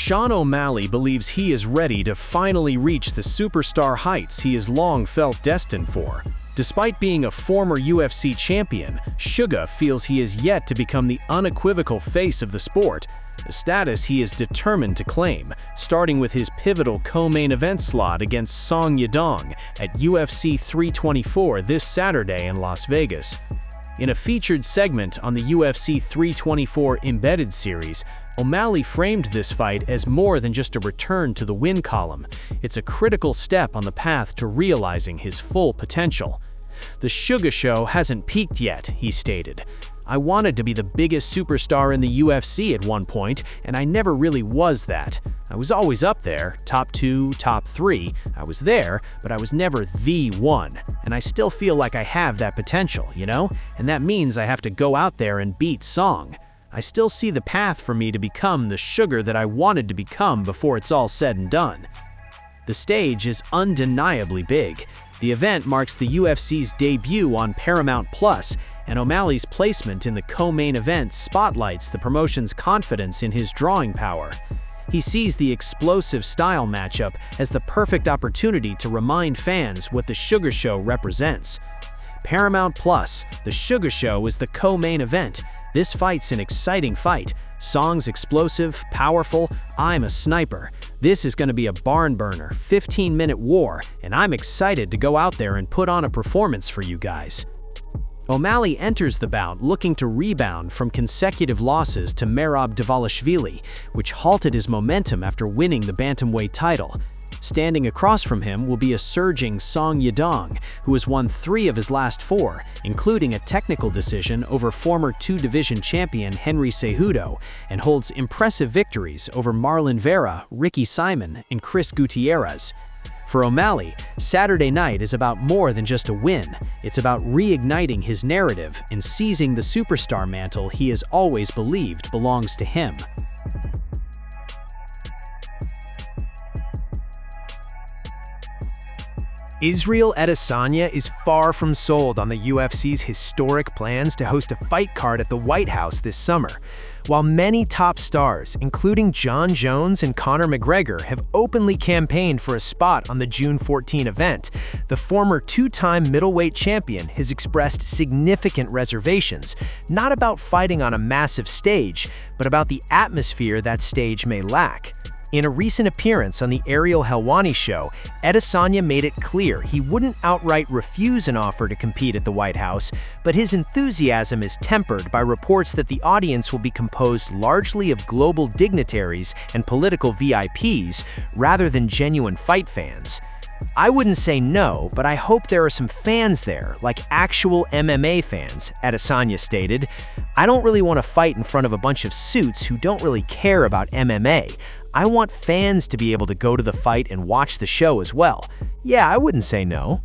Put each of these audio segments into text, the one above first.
Sean O'Malley believes he is ready to finally reach the superstar heights he has long felt destined for. Despite being a former UFC champion, Suga feels he is yet to become the unequivocal face of the sport, a status he is determined to claim, starting with his pivotal co-main event slot against Song Yadong at UFC 324 this Saturday in Las Vegas. In a featured segment on the UFC 324 Embedded series, O'Malley framed this fight as more than just a return to the win column. It's a critical step on the path to realizing his full potential. "The Suga show hasn't peaked yet," he stated. "I wanted to be the biggest superstar in the UFC at one point, and I never really was that. I was always up there, top 2, top 3. I was there, but I was never the one. And I still feel like I have that potential, you know? And that means I have to go out there and beat Song. I still see the path for me to become the Sugar that I wanted to become before it's all said and done." The stage is undeniably big. The event marks the UFC's debut on Paramount+, and O'Malley's placement in the co-main event spotlights the promotion's confidence in his drawing power. He sees the explosive style matchup as the perfect opportunity to remind fans what the Suga Show represents. Paramount+, the Suga Show is the co-main event. This fight's an exciting fight. Song's explosive, powerful, I'm a sniper. This is going to be a barn burner, 15-minute war, and I'm excited to go out there and put on a performance for you guys. O'Malley enters the bout looking to rebound from consecutive losses to Merab Dvalishvili, which halted his momentum after winning the bantamweight title. Standing across from him will be a surging Song Yadong, who has won 3 of his last 4, including a technical decision over former 2-division champion Henry Cejudo, and holds impressive victories over Marlon Vera, Ricky Simon, and Chris Gutierrez. For O'Malley, Saturday night is about more than just a win. It's about reigniting his narrative and seizing the superstar mantle he has always believed belongs to him. Israel Adesanya is far from sold on the UFC's historic plans to host a fight card at the White House this summer. While many top stars, including Jon Jones and Conor McGregor, have openly campaigned for a spot on the June 14 event, the former 2-time middleweight champion has expressed significant reservations, not about fighting on a massive stage, but about the atmosphere that stage may lack. In a recent appearance on the Ariel Helwani show, Adesanya made it clear he wouldn't outright refuse an offer to compete at the White House, but his enthusiasm is tempered by reports that the audience will be composed largely of global dignitaries and political VIPs, rather than genuine fight fans. "I wouldn't say no, but I hope there are some fans there, like actual MMA fans," Adesanya stated. "I don't really want to fight in front of a bunch of suits who don't really care about MMA. I want fans to be able to go to the fight and watch the show as well. Yeah, I wouldn't say no."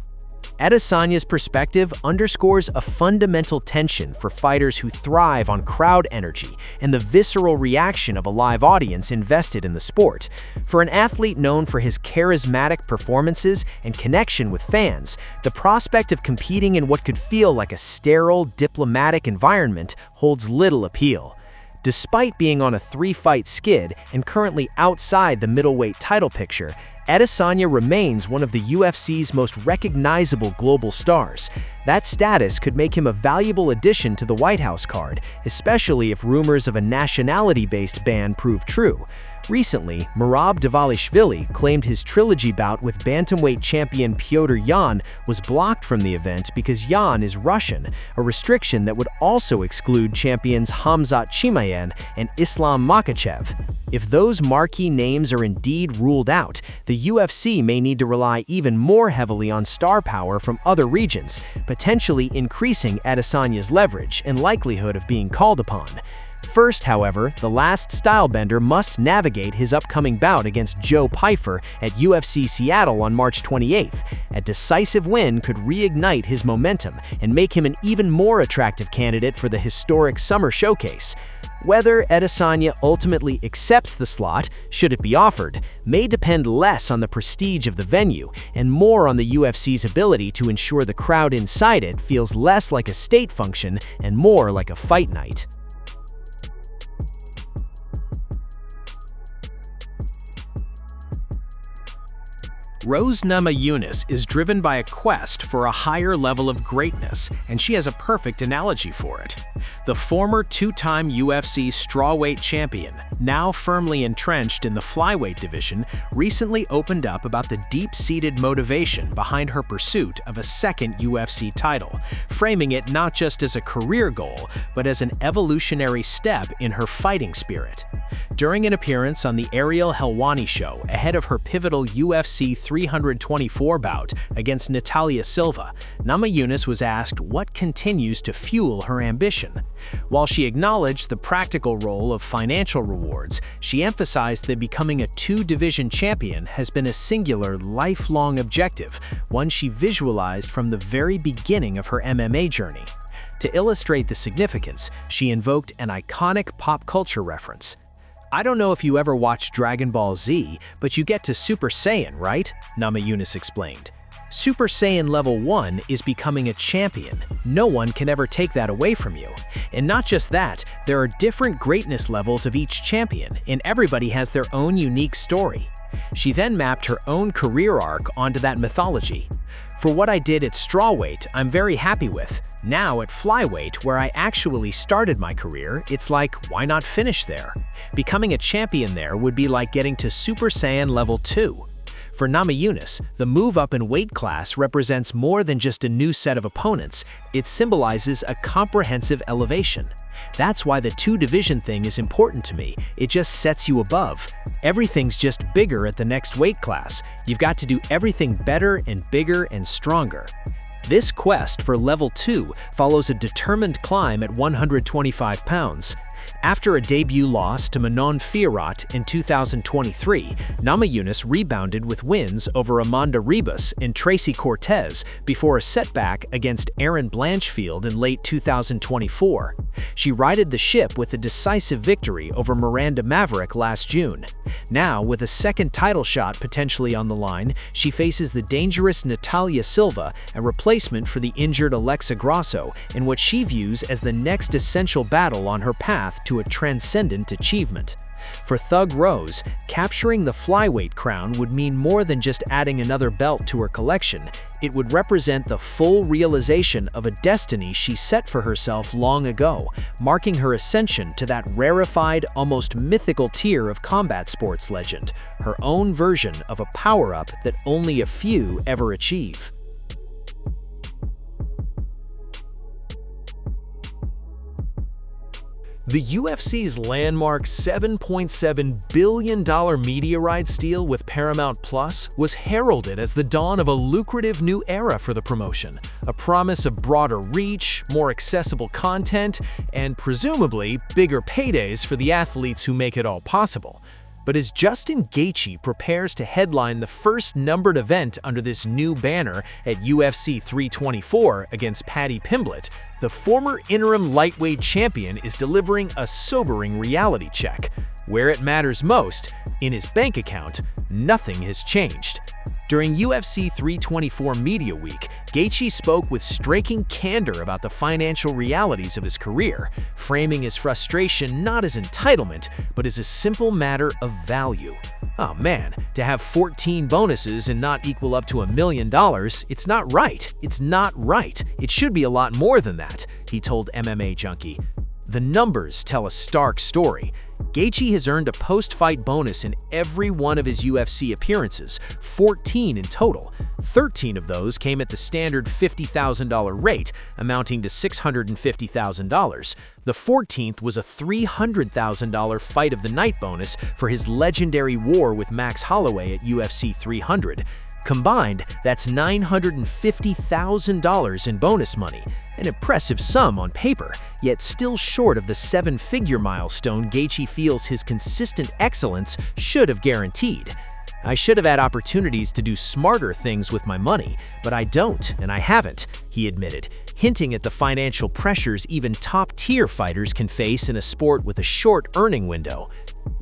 Adesanya's perspective underscores a fundamental tension for fighters who thrive on crowd energy and the visceral reaction of a live audience invested in the sport. For an athlete known for his charismatic performances and connection with fans, the prospect of competing in what could feel like a sterile, diplomatic environment holds little appeal. Despite being on a 3-fight skid and currently outside the middleweight title picture, Adesanya remains one of the UFC's most recognizable global stars. That status could make him a valuable addition to the White House card, especially if rumors of a nationality-based ban prove true. Recently, Merab Dvalishvili claimed his trilogy bout with bantamweight champion Petr Yan was blocked from the event because Yan is Russian, a restriction that would also exclude champions Khamzat Chimaev and Islam Makhachev. If those marquee names are indeed ruled out, the UFC may need to rely even more heavily on star power from other regions, potentially increasing Adesanya's leverage and likelihood of being called upon. First, however, the last stylebender must navigate his upcoming bout against Joe Pyfer at UFC Seattle on March 28th. A decisive win could reignite his momentum and make him an even more attractive candidate for the historic summer showcase. Whether Adesanya ultimately accepts the slot, should it be offered, may depend less on the prestige of the venue and more on the UFC's ability to ensure the crowd inside it feels less like a state function and more like a fight night. Namayunas is driven by a quest for a higher level of greatness, and she has a perfect analogy for it. The former two-time UFC strawweight champion, now firmly entrenched in the flyweight division, recently opened up about the deep-seated motivation behind her pursuit of a second UFC title, framing it not just as a career goal, but as an evolutionary step in her fighting spirit. During an appearance on the Ariel Helwani show ahead of her pivotal UFC 324 bout against Natalia Silva, Namayunas was asked what continues to fuel her ambition. While she acknowledged the practical role of financial rewards, she emphasized that becoming a two-division champion has been a singular, lifelong objective, one she visualized from the very beginning of her MMA journey. To illustrate the significance, she invoked an iconic pop culture reference. "I don't know if you ever watched Dragon Ball Z, but you get to Super Saiyan, right?" Namayunas explained. Super Saiyan Level 1 is becoming a champion. No one can ever take that away from you. And not just that, there are different greatness levels of each champion, and everybody has their own unique story. She then mapped her own career arc onto that mythology. "For what I did at strawweight, I'm very happy with. Now at flyweight, where I actually started my career, it's like, why not finish there? Becoming a champion there would be like getting to Super Saiyan Level 2. For Namayunas, the move up in weight class represents more than just a new set of opponents, it symbolizes a comprehensive elevation. That's why the two-division thing is important to me, it just sets you above. Everything's just bigger at the next weight class. You've got to do everything better and bigger and stronger." This quest for Level 2 follows a determined climb at 125 pounds. After a debut loss to Manon Fiorot in 2023, Namayunas rebounded with wins over Amanda Ribas and Tracy Cortez before a setback against Erin Blanchfield in late 2024. She righted the ship with a decisive victory over Miranda Maverick last June. Now, with a second title shot potentially on the line, she faces the dangerous Natalia Silva, a replacement for the injured Alexa Grasso, in what she views as the next essential battle on her path to a transcendent achievement. For Thug Rose, capturing the flyweight crown would mean more than just adding another belt to her collection. It would represent the full realization of a destiny she set for herself long ago, marking her ascension to that rarefied, almost mythical tier of combat sports legend, her own version of a power-up that only a few ever achieve. The UFC's landmark $7.7 billion media rights deal with Paramount Plus was heralded as the dawn of a lucrative new era for the promotion, a promise of broader reach, more accessible content, and presumably bigger paydays for the athletes who make it all possible. But as Justin Gaethje prepares to headline the first numbered event under this new banner at UFC 324 against Paddy Pimblett, the former interim lightweight champion is delivering a sobering reality check. Where it matters most, in his bank account, nothing has changed. During UFC 324 Media Week, Gaethje spoke with striking candor about the financial realities of his career, framing his frustration not as entitlement, but as a simple matter of value. "Oh man, to have 14 bonuses and not equal up to $1 million, it's not right. It's not right. It should be a lot more than that," he told MMA Junkie. The numbers tell a stark story. Gaethje has earned a post-fight bonus in every one of his UFC appearances, 14 in total. 13 of those came at the standard $50,000 rate, amounting to $650,000. The 14th was a $300,000 Fight of the Night bonus for his legendary war with Max Holloway at UFC 300. Combined, that's $950,000 in bonus money, an impressive sum on paper, yet still short of the seven-figure milestone Gaethje feels his consistent excellence should have guaranteed. "I should have had opportunities to do smarter things with my money, but I don't, and I haven't," he admitted, hinting at the financial pressures even top-tier fighters can face in a sport with a short earning window.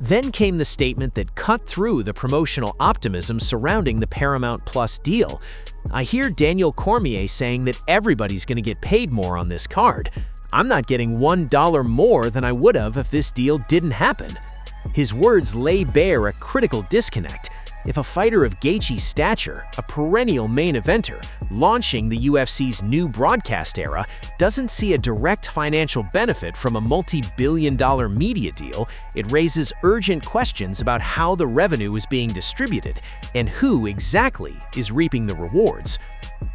Then came the statement that cut through the promotional optimism surrounding the Paramount Plus deal. "I hear Daniel Cormier saying that everybody's going to get paid more on this card. I'm not getting $1 more than I would have if this deal didn't happen." His words lay bare a critical disconnect. If a fighter of Gaethje's stature, a perennial main eventer, launching the UFC's new broadcast era, doesn't see a direct financial benefit from a multi-billion-dollar media deal, it raises urgent questions about how the revenue is being distributed and who exactly is reaping the rewards.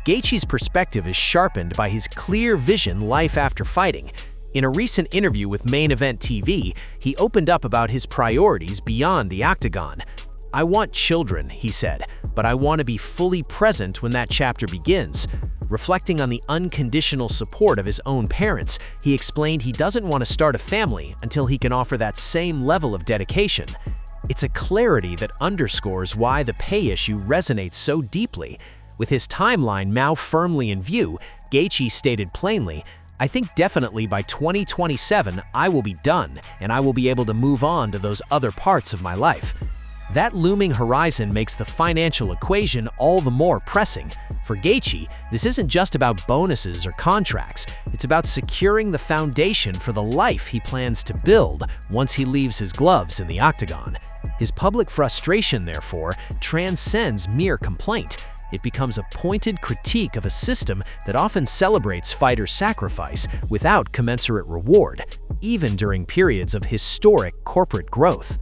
Gaethje's perspective is sharpened by his clear vision life after fighting. In a recent interview with Main Event TV, he opened up about his priorities beyond the octagon. "I want children," he said, "but I want to be fully present when that chapter begins." Reflecting on the unconditional support of his own parents, he explained he doesn't want to start a family until he can offer that same level of dedication. It's a clarity that underscores why the pay issue resonates so deeply. With his timeline now firmly in view, Gaethje stated plainly, "I think definitely by 2027 I will be done, and I will be able to move on to those other parts of my life." That looming horizon makes the financial equation all the more pressing. For Gaethje, this isn't just about bonuses or contracts. It's about securing the foundation for the life he plans to build once he leaves his gloves in the octagon. His public frustration, therefore, transcends mere complaint. It becomes a pointed critique of a system that often celebrates fighter sacrifice without commensurate reward, even during periods of historic corporate growth.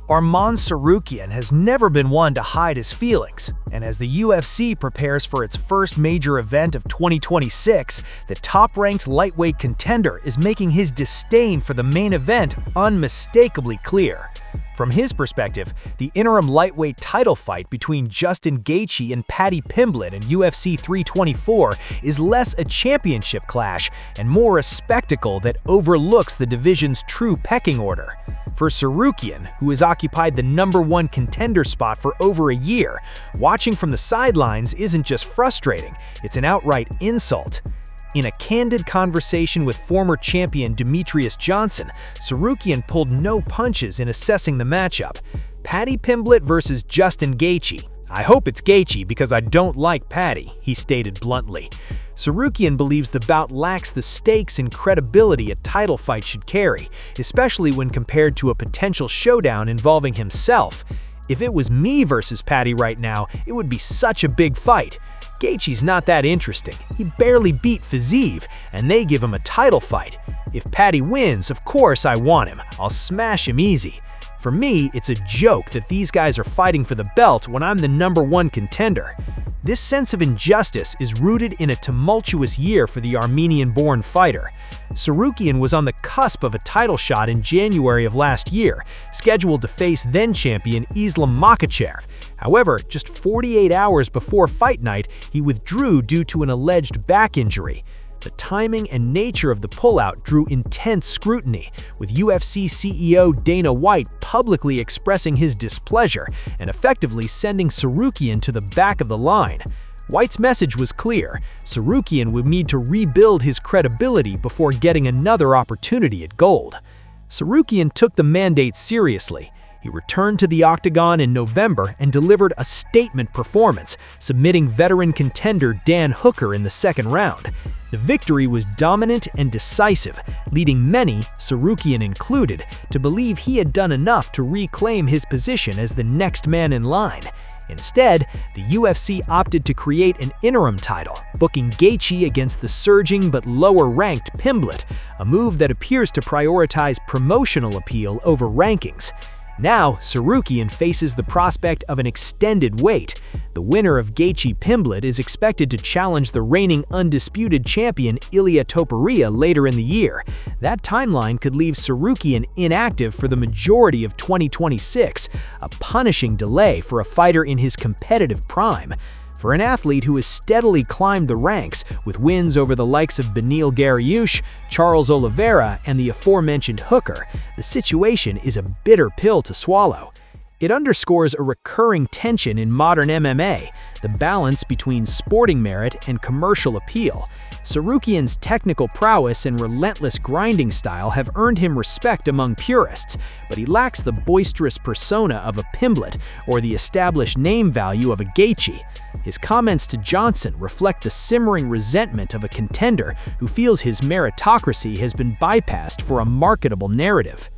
Arman Tsarukyan has never been one to hide his feelings, and as the UFC prepares for its first major event of 2026, the top-ranked lightweight contender is making his disdain for the main event unmistakably clear. From his perspective, the interim lightweight title fight between Justin Gaethje and Paddy Pimblett in UFC 324 is less a championship clash and more a spectacle that overlooks the division's true pecking order. For Tsarukyan, who has occupied the #1 contender spot for over a year, watching from the sidelines isn't just frustrating, it's an outright insult. In a candid conversation with former champion Demetrius Johnson, Tsarukyan pulled no punches in assessing the matchup. Paddy Pimblett versus Justin Gaethje. "I hope it's Gaethje because I don't like Paddy," he stated bluntly. Tsarukyan believes the bout lacks the stakes and credibility a title fight should carry, especially when compared to a potential showdown involving himself. "If it was me versus Paddy right now, it would be such a big fight. Gaethje's not that interesting. He barely beat Fiziev, and they give him a title fight. If Paddy wins, of course I want him. I'll smash him easy. For me, it's a joke that these guys are fighting for the belt when I'm the #1 contender." This sense of injustice is rooted in a tumultuous year for the Armenian-born fighter. Tsarukyan was on the cusp of a title shot in January of last year, scheduled to face then-champion Islam Makhachev. However, just 48 hours before fight night, he withdrew due to an alleged back injury. The timing and nature of the pullout drew intense scrutiny, with UFC CEO Dana White publicly expressing his displeasure and effectively sending Tsarukyan to the back of the line. White's message was clear: Tsarukyan would need to rebuild his credibility before getting another opportunity at gold. Tsarukyan took the mandate seriously. He returned to the octagon in November and delivered a statement performance, submitting veteran contender Dan Hooker in the second round. The victory was dominant and decisive, leading many, Tsarukyan included, to believe he had done enough to reclaim his position as the next man in line. Instead, the UFC opted to create an interim title, booking Gaethje against the surging but lower-ranked Pimblett, a move that appears to prioritize promotional appeal over rankings. Now, Tsarukyan faces the prospect of an extended wait. The winner of Gaethje Pimblett is expected to challenge the reigning undisputed champion Ilia Topuria later in the year. That timeline could leave Tsarukyan inactive for the majority of 2026, a punishing delay for a fighter in his competitive prime. For an athlete who has steadily climbed the ranks, with wins over the likes of Beneil Dariush, Charles Oliveira, and the aforementioned Hooker, the situation is a bitter pill to swallow. It underscores a recurring tension in modern MMA, the balance between sporting merit and commercial appeal. Tsarukyan's technical prowess and relentless grinding style have earned him respect among purists, but he lacks the boisterous persona of a Pimblett or the established name value of a Gaethje. His comments to Johnson reflect the simmering resentment of a contender who feels his meritocracy has been bypassed for a marketable narrative.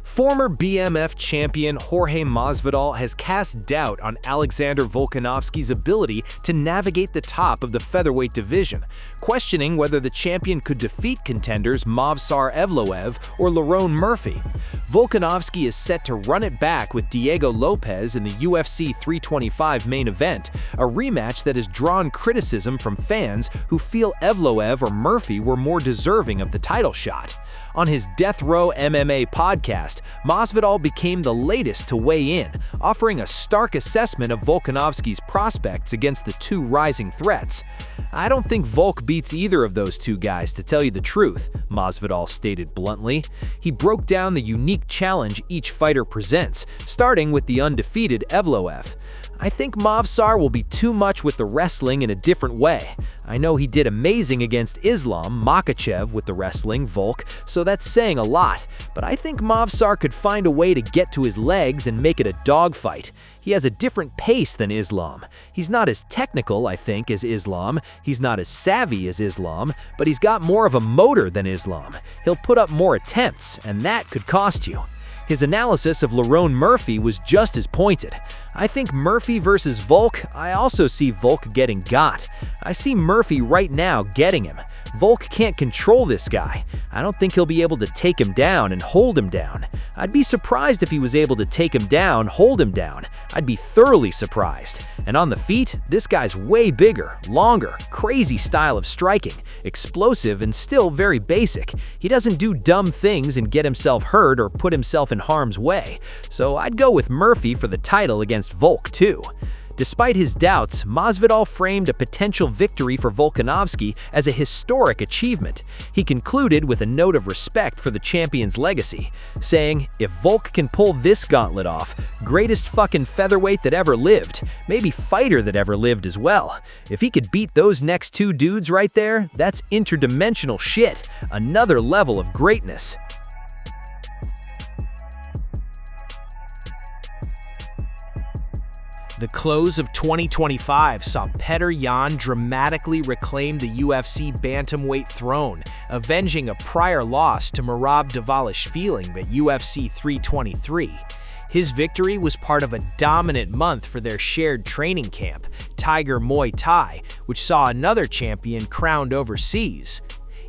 Former BMF champion Jorge Masvidal has cast doubt on Alexander Volkanovski's ability to navigate the top of the featherweight division, questioning whether the champion could defeat contenders Movsar Evloev or Lerone Murphy. Volkanovski is set to run it back with Diego Lopez in the UFC 325 main event, a rematch that has drawn criticism from fans who feel Evloev or Murphy were more deserving of the title shot. On his Death Row MMA podcast, Masvidal became the latest to weigh in, offering a stark assessment of Volkanovski's prospects against the two rising threats. "I don't think Volk beats either of those two guys, to tell you the truth," Masvidal stated bluntly. He broke down the unique challenge each fighter presents, starting with the undefeated Evloev. "I think Movsar will be too much with the wrestling in a different way. I know he did amazing against Islam Makhachev with the wrestling, Volk, so that's saying a lot. But I think Movsar could find a way to get to his legs and make it a dogfight. He has a different pace than Islam. He's not as technical, I think, as Islam. He's not as savvy as Islam, but he's got more of a motor than Islam. He'll put up more attempts, and that could cost you." His analysis of Lerone Murphy was just as pointed. "I think Murphy versus Volk, I also see Volk getting got. I see Murphy right now getting him. Volk can't control this guy. I don't think he'll be able to take him down and hold him down. I'd be surprised if he was able to take him down, hold him down. I'd be thoroughly surprised. And on the feet, this guy's way bigger, longer, crazy style of striking, explosive and still very basic. He doesn't do dumb things and get himself hurt or put himself in harm's way. So I'd go with Murphy for the title against Volk too." Despite his doubts, Masvidal framed a potential victory for Volkanovski as a historic achievement. He concluded with a note of respect for the champion's legacy, saying, "If Volk can pull this gauntlet off, greatest fucking featherweight that ever lived, maybe fighter that ever lived as well. If he could beat those next two dudes right there, that's interdimensional shit, another level of greatness." The close of 2025 saw Petr Yan dramatically reclaim the UFC bantamweight throne, avenging a prior loss to Merab Dvalishvili at UFC 323. His victory was part of a dominant month for their shared training camp, Tiger Muay Thai, which saw another champion crowned overseas.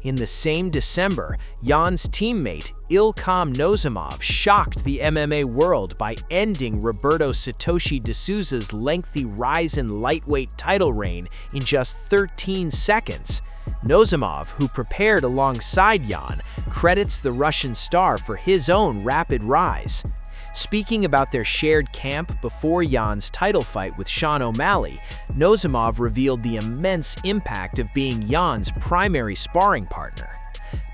In the same December, Yan's teammate, Ilkham Nozimov, shocked the MMA world by ending Roberto Satoshi D'Souza's lengthy Rizin lightweight title reign in just 13 seconds. Nozimov, who prepared alongside Yan, credits the Russian star for his own rapid rise. Speaking about their shared camp before Yan's title fight with Sean O'Malley, Nozimov revealed the immense impact of being Yan's primary sparring partner.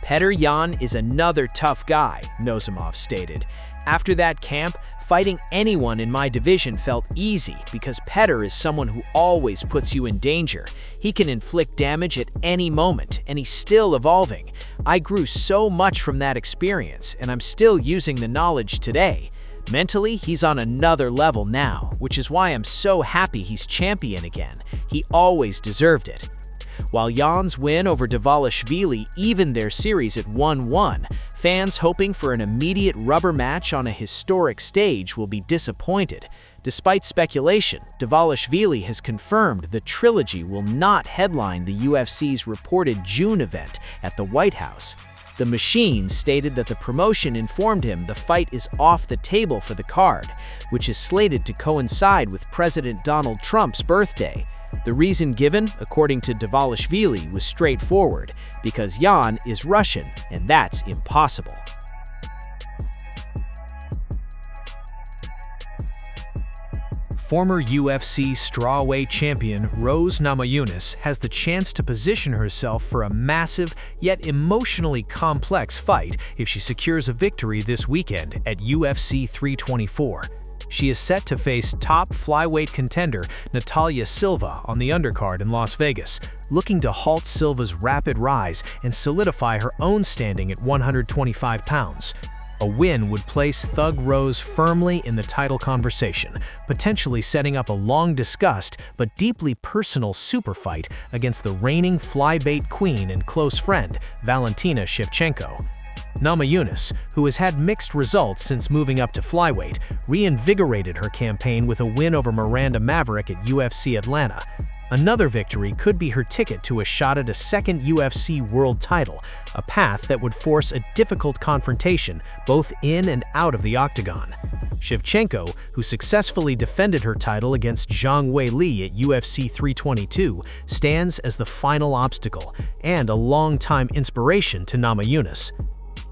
"Petr Yan is another tough guy," Nozimov stated. "After that camp, fighting anyone in my division felt easy because Petr is someone who always puts you in danger. He can inflict damage at any moment, and he's still evolving. I grew so much from that experience, and I'm still using the knowledge today. Mentally, he's on another level now, which is why I'm so happy he's champion again. He always deserved it." While Yan's win over Dvalishvili evened their series at 1-1, fans hoping for an immediate rubber match on a historic stage will be disappointed. Despite speculation, Dvalishvili has confirmed the trilogy will not headline the UFC's reported June event at the White House. The Machine stated that the promotion informed him the fight is off the table for the card, which is slated to coincide with President Donald Trump's birthday. The reason given, according to Dvalishvili, was straightforward, because Yan is Russian, and that's impossible. Former UFC strawweight champion Rose Namayunas has the chance to position herself for a massive yet emotionally complex fight if she secures a victory this weekend at UFC 324. She is set to face top flyweight contender Natalia Silva on the undercard in Las Vegas, looking to halt Silva's rapid rise and solidify her own standing at 125 pounds. A win would place Thug Rose firmly in the title conversation, potentially setting up a long-discussed but deeply personal super fight against the reigning flybait queen and close friend, Valentina Shevchenko. Namayunas, who has had mixed results since moving up to flyweight, reinvigorated her campaign with a win over Miranda Maverick at UFC Atlanta. Another victory could be her ticket to a shot at a second UFC world title, a path that would force a difficult confrontation both in and out of the octagon. Shevchenko, who successfully defended her title against Zhang Weili at UFC 322, stands as the final obstacle and a long-time inspiration to Namayunas.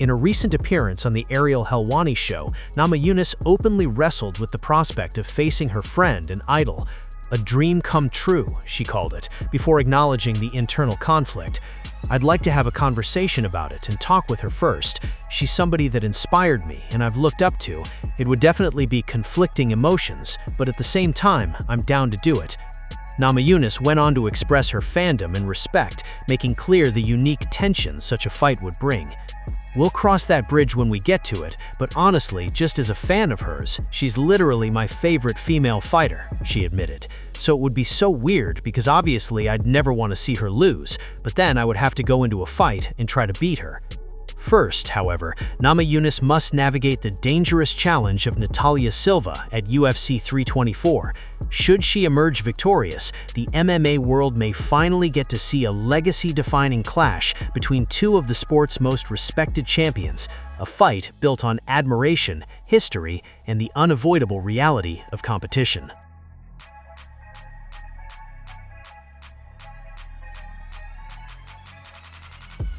In a recent appearance on the Ariel Helwani show, Namayunas openly wrestled with the prospect of facing her friend and idol. A dream come true, she called it, before acknowledging the internal conflict. I'd like to have a conversation about it and talk with her first. She's somebody that inspired me and I've looked up to. It would definitely be conflicting emotions, but at the same time, I'm down to do it. Namayunas went on to express her fandom and respect, making clear the unique tension such a fight would bring. We'll cross that bridge when we get to it, but honestly, just as a fan of hers, she's literally my favorite female fighter, she admitted. So it would be so weird because obviously I'd never want to see her lose, but then I would have to go into a fight and try to beat her. First, however, Namayunas must navigate the dangerous challenge of Natalia Silva at UFC 324. Should she emerge victorious, the MMA world may finally get to see a legacy-defining clash between two of the sport's most respected champions, a fight built on admiration, history, and the unavoidable reality of competition.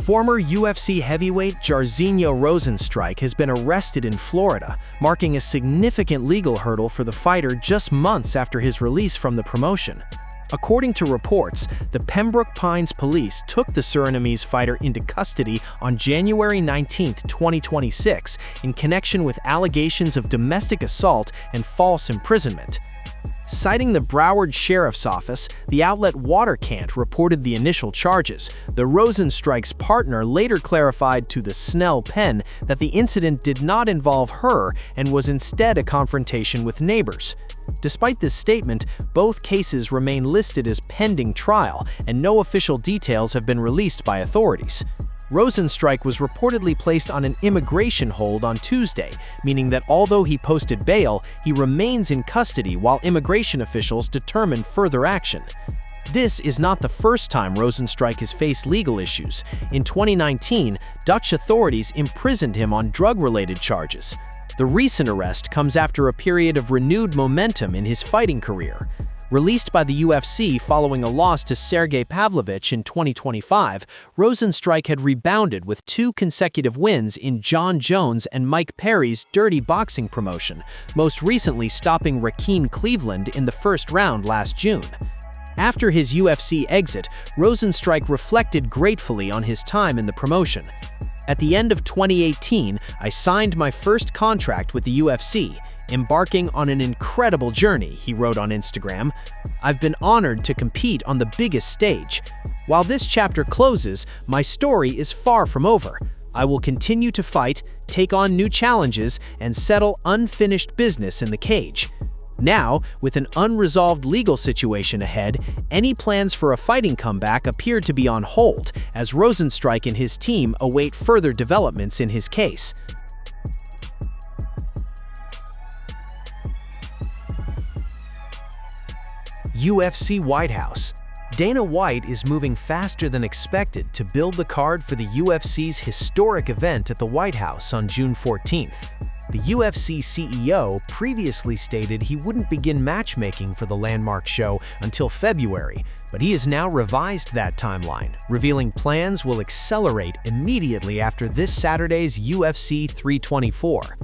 Former UFC heavyweight Jairzinho Rosenstruik has been arrested in Florida, marking a significant legal hurdle for the fighter just months after his release from the promotion. According to reports, the Pembroke Pines police took the Surinamese fighter into custody on January 19, 2026, in connection with allegations of domestic assault and false imprisonment. Citing the Broward Sheriff's Office, the outlet Watercant reported the initial charges. The Rosenstruik's partner later clarified to the Snell Pen that the incident did not involve her and was instead a confrontation with neighbors. Despite this statement, both cases remain listed as pending trial, and no official details have been released by authorities. Rosenstruik was reportedly placed on an immigration hold on Tuesday, meaning that although he posted bail, he remains in custody while immigration officials determine further action. This is not the first time Rosenstruik has faced legal issues. In 2019, Dutch authorities imprisoned him on drug-related charges. The recent arrest comes after a period of renewed momentum in his fighting career. Released by the UFC following a loss to Sergey Pavlovich in 2025, Rosenstruik had rebounded with 2 consecutive wins in John Jones and Mike Perry's Dirty Boxing promotion, most recently stopping Rakeem Cleveland in the first round last June. After his UFC exit, Rosenstruik reflected gratefully on his time in the promotion. At the end of 2018, I signed my first contract with the UFC, embarking on an incredible journey, he wrote on Instagram. I've been honored to compete on the biggest stage. While this chapter closes, my story is far from over. I will continue to fight, take on new challenges, and settle unfinished business in the cage. Now, with an unresolved legal situation ahead, any plans for a fighting comeback appear to be on hold, as Rosenstruik and his team await further developments in his case. UFC White House. Dana White is moving faster than expected to build the card for the UFC's historic event at the White House on June 14th. The UFC CEO previously stated he wouldn't begin matchmaking for the landmark show until February, but he has now revised that timeline, revealing plans will accelerate immediately after this Saturday's UFC 324.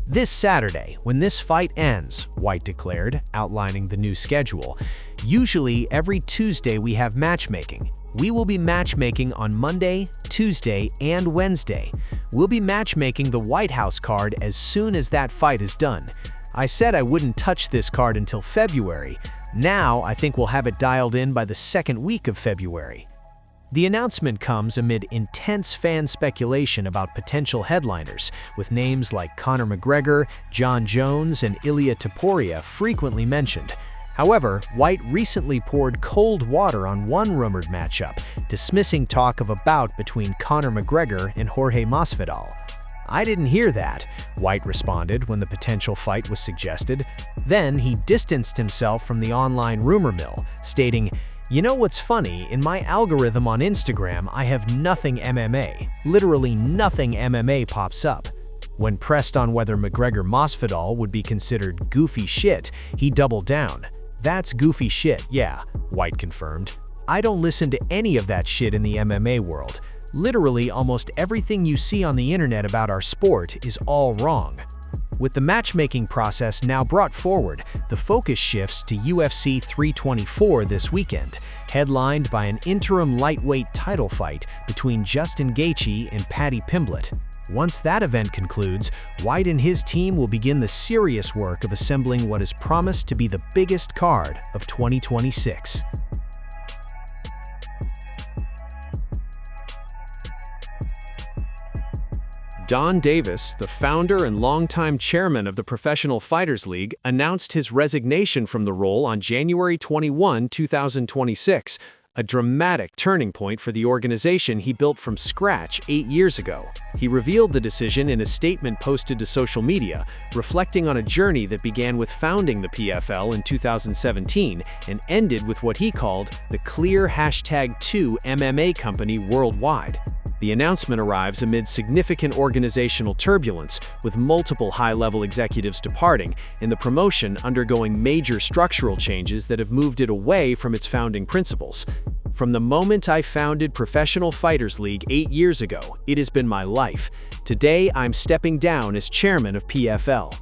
This Saturday, when this fight ends, White declared, outlining the new schedule, usually every Tuesday we have matchmaking. We will be matchmaking on Monday, Tuesday, and Wednesday. We'll be matchmaking the White House card as soon as that fight is done. I said I wouldn't touch this card until February. Now I think we'll have it dialed in by the second week of February. The announcement comes amid intense fan speculation about potential headliners, with names like Conor McGregor, Jon Jones, and Ilia Topuria frequently mentioned. However, White recently poured cold water on one rumored matchup, dismissing talk of a bout between Conor McGregor and Jorge Masvidal. "I didn't hear that," White responded when the potential fight was suggested. Then he distanced himself from the online rumor mill, stating, "You know what's funny? In my algorithm on Instagram, I have nothing MMA. Literally nothing MMA pops up." When pressed on whether McGregor-Masvidal would be considered goofy shit, he doubled down. "That's goofy shit, yeah," White confirmed. "I don't listen to any of that shit in the MMA world. Literally almost everything you see on the internet about our sport is all wrong." With the matchmaking process now brought forward, the focus shifts to UFC 324 this weekend, headlined by an interim lightweight title fight between Justin Gaethje and Paddy Pimblett. Once that event concludes, White and his team will begin the serious work of assembling what is promised to be the biggest card of 2026. Don Davis, the founder and longtime chairman of the Professional Fighters League, announced his resignation from the role on January 21, 2026, a dramatic turning point for the organization he built from scratch 8 years ago. He revealed the decision in a statement posted to social media, reflecting on a journey that began with founding the PFL in 2017 and ended with what he called the clear #2 MMA company worldwide. The announcement arrives amid significant organizational turbulence, with multiple high-level executives departing and the promotion undergoing major structural changes that have moved it away from its founding principles. "From the moment I founded Professional Fighters League 8 years ago, it has been my life. Today, I'm stepping down as chairman of PFL."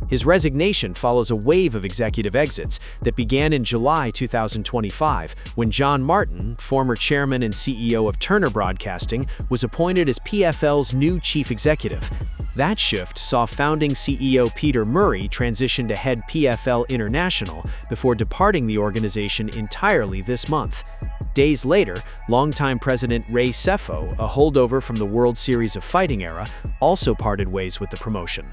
His resignation follows a wave of executive exits that began in July 2025, when John Martin, former chairman and CEO of Turner Broadcasting, was appointed as PFL's new chief executive. That shift saw founding CEO Peter Murray transition to head PFL International before departing the organization entirely this month. Days later, longtime president Ray Sefo, a holdover from the World Series of Fighting era, also parted ways with the promotion.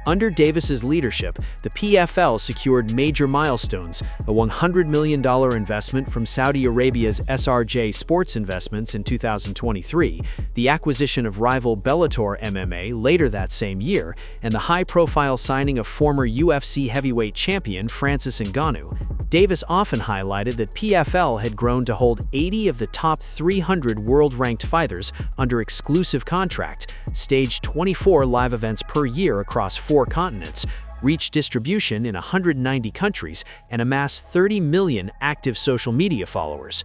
Under Davis's leadership, the PFL secured major milestones: a $100 million investment from Saudi Arabia's SRJ Sports Investments in 2023, the acquisition of rival Bellator MMA later that same year, and the high-profile signing of former UFC heavyweight champion Francis Ngannou. Davis often highlighted that PFL had grown to hold 80 of the top 300 world-ranked fighters under exclusive contract, staged 24 live events per year across 4 continents, reached distribution in 190 countries, and amassed 30 million active social media followers.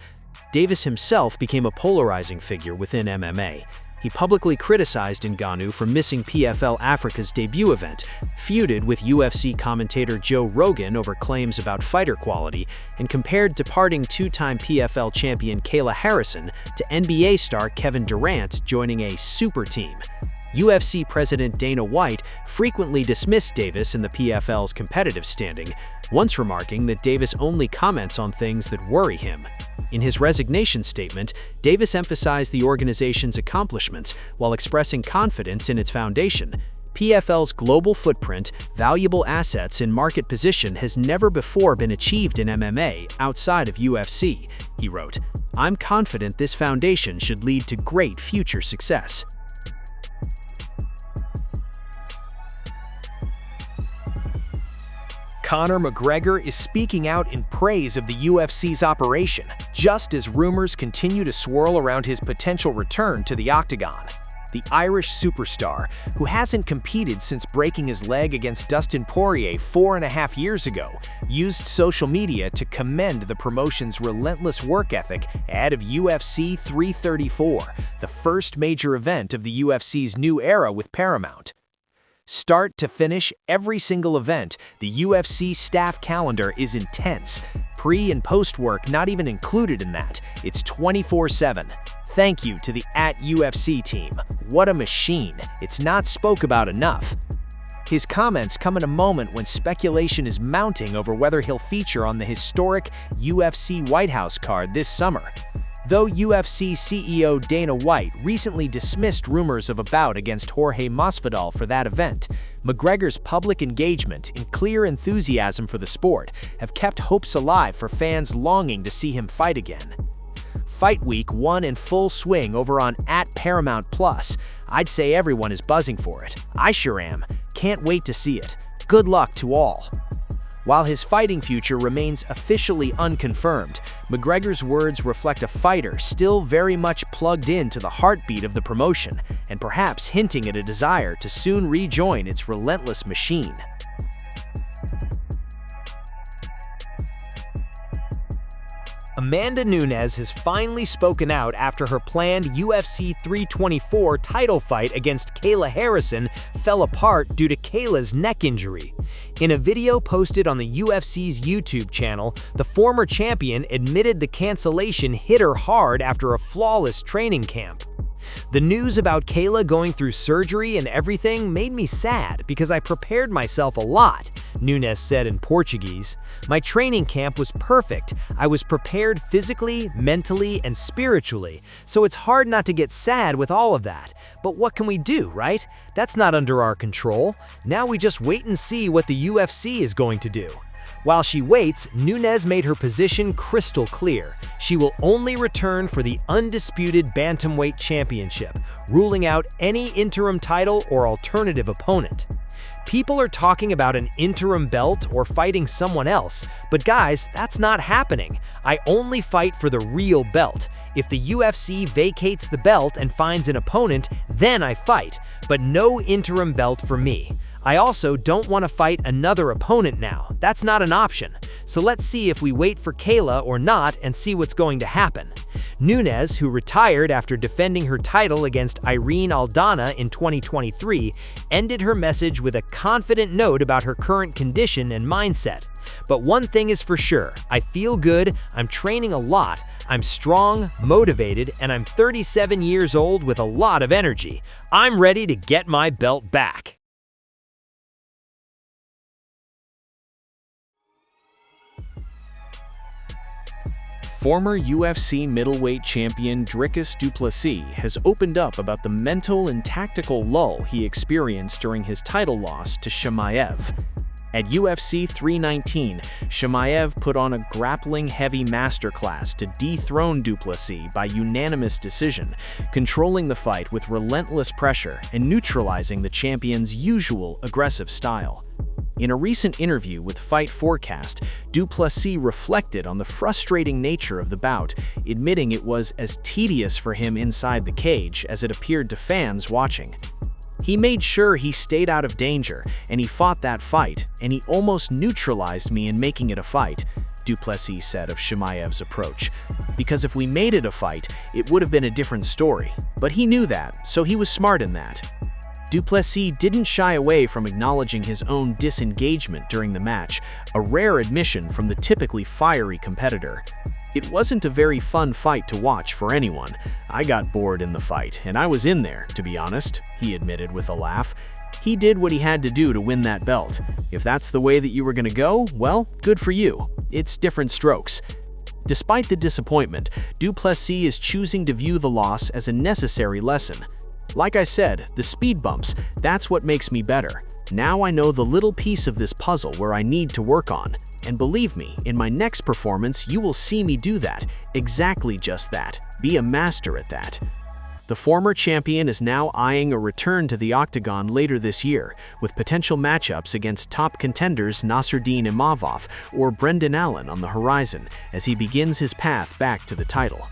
Davis himself became a polarizing figure within MMA. He publicly criticized Ngannou for missing PFL Africa's debut event, feuded with UFC commentator Joe Rogan over claims about fighter quality, and compared departing 2-time PFL champion Kayla Harrison to NBA star Kevin Durant joining a super team. UFC President Dana White frequently dismissed Davis in the PFL's competitive standing, once remarking that Davis only comments on things that worry him. In his resignation statement, Davis emphasized the organization's accomplishments while expressing confidence in its foundation. PFL's global footprint, valuable assets, and market position has never before been achieved in MMA outside of UFC, he wrote. "I'm confident this foundation should lead to great future success." Conor McGregor is speaking out in praise of the UFC's operation, just as rumors continue to swirl around his potential return to the octagon. The Irish superstar, who hasn't competed since breaking his leg against Dustin Poirier 4.5 years ago, used social media to commend the promotion's relentless work ethic ahead of UFC 334, the first major event of the UFC's new era with Paramount. Start to finish, every single event, the UFC staff calendar is intense. Pre- and post-work not even included in that. It's 24/7. Thank you to the @UFC team. What a machine. It's not spoke about enough. His comments come at a moment when speculation is mounting over whether he'll feature on the historic UFC White House card this summer. Though UFC CEO Dana White recently dismissed rumors of a bout against Jorge Masvidal for that event, McGregor's public engagement and clear enthusiasm for the sport have kept hopes alive for fans longing to see him fight again. Fight Week 1 in full swing over on @Paramount Plus. I'd say everyone is buzzing for it. I sure am. Can't wait to see it. Good luck to all. While his fighting future remains officially unconfirmed, McGregor's words reflect a fighter still very much plugged into the heartbeat of the promotion and perhaps hinting at a desire to soon rejoin its relentless machine. Amanda Nunes has finally spoken out after her planned UFC 324 title fight against Kayla Harrison fell apart due to Kayla's neck injury. In a video posted on the UFC's YouTube channel, the former champion admitted the cancellation hit her hard after a flawless training camp. The news about Kayla going through surgery and everything made me sad because I prepared myself a lot, Nunes said in Portuguese. My training camp was perfect. I was prepared physically, mentally, and spiritually, so it's hard not to get sad with all of that. But what can we do, right? That's not under our control. Now we just wait and see what the UFC is going to do. While she waits, Nunes made her position crystal clear. She will only return for the undisputed Bantamweight Championship, ruling out any interim title or alternative opponent. People are talking about an interim belt or fighting someone else, but guys, that's not happening. I only fight for the real belt. If the UFC vacates the belt and finds an opponent, then I fight, but no interim belt for me. I also don't want to fight another opponent now. That's not an option. So let's see if we wait for Kayla or not and see what's going to happen. Nunes, who retired after defending her title against Irene Aldana in 2023, ended her message with a confident note about her current condition and mindset. But one thing is for sure, I feel good, I'm training a lot, I'm strong, motivated, and I'm 37 years old with a lot of energy. I'm ready to get my belt back. Former UFC middleweight champion Dricus du Plessis has opened up about the mental and tactical lull he experienced during his title loss to Chimaev. At UFC 319, Chimaev put on a grappling-heavy masterclass to dethrone du Plessis by unanimous decision, controlling the fight with relentless pressure and neutralizing the champion's usual aggressive style. In a recent interview with Fight Forecast, du Plessis reflected on the frustrating nature of the bout, admitting it was as tedious for him inside the cage as it appeared to fans watching. He made sure he stayed out of danger, and he fought that fight, and he almost neutralized me in making it a fight, du Plessis said of Chimaev's approach. Because if we made it a fight, it would have been a different story. But he knew that, so he was smart in that. Du Plessis didn't shy away from acknowledging his own disengagement during the match, a rare admission from the typically fiery competitor. It wasn't a very fun fight to watch for anyone. I got bored in the fight, and I was in there, to be honest, he admitted with a laugh. He did what he had to do to win that belt. If that's the way that you were going to go, well, good for you. It's different strokes. Despite the disappointment, du Plessis is choosing to view the loss as a necessary lesson. Like I said, the speed bumps, that's what makes me better. Now I know the little piece of this puzzle where I need to work on. And believe me, in my next performance, you will see me do that. Exactly just that. Be a master at that. The former champion is now eyeing a return to the octagon later this year, with potential matchups against top contenders Nassourdine Imavov or Brendan Allen on the horizon as he begins his path back to the title.